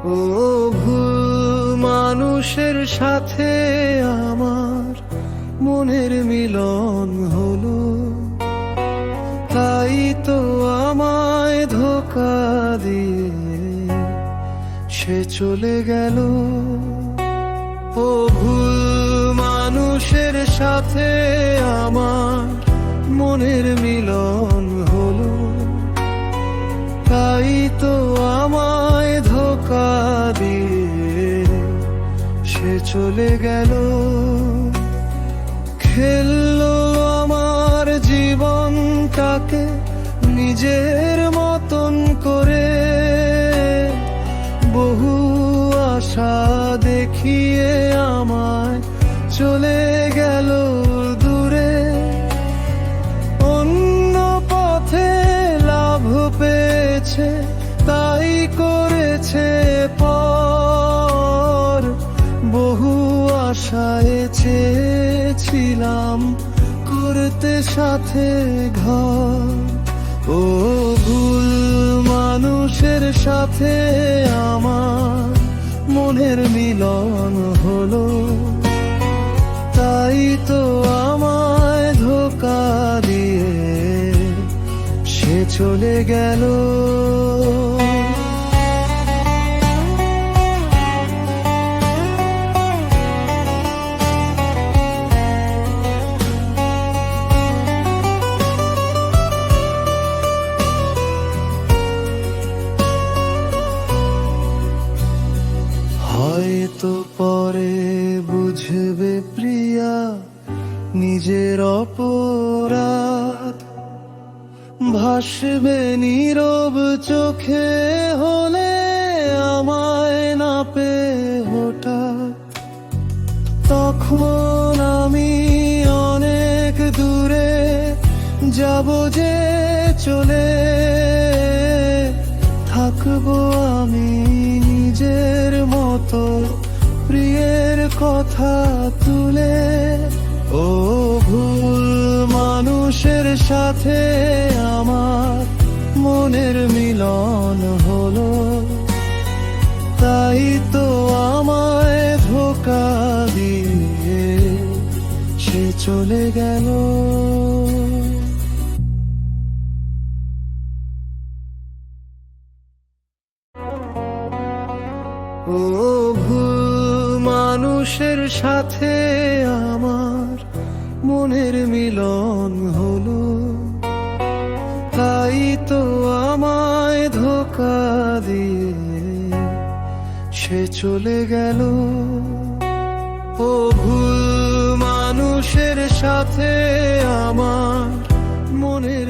ও ভুল মানুষের সাথে আমার মনের মিলন হলো, তাই তো আমায় ধোঁকা দিয়ে সে চলে গেল। ও ভুল মানুষের সাথে আমার মনের মিলন হলো, তাই তো আমায় ধোঁকা দিয়ে সে চলে গেল। খেললো আমার জীবনটাকে নিজের মতন করে, বহু আশা দেখিয়ে আমায় চলে গেল দূরে। অন্য পথে লাভ পেয়েছে তাই করেছে পর, বহু আশায় চেয়েছিলাম করতে সাথে ঘর। ও ভুল মানুষের সাথে আমার মনের মিলন হলো, তাই তো আমায় ধোঁকা দিয়ে সে চলে গেল। হয়তো পরে বুঝবে প্রিয়া নিজের অপরাধ, ভাসবে নীরব চোখে হলে আমায় না পেয়ে হঠাৎ। তখন আমি অনেক দূরে যাব যে চলে, থাকবো আমি নিজের মতো প্রিয়ের কথা তুলে। ও ভুল মানুষের সাথে আমার মনের মিলন হলো, তাই তো আমায় ধোঁকা দিয়ে সে চলে গেল। ও ভুল মানুষের সাথে আমার মনের মিলন হলো, তাই তো আমায় ধোঁকা দিয়ে সে চলে গেল। ও ভুল মানুষের সাথে আমার মনের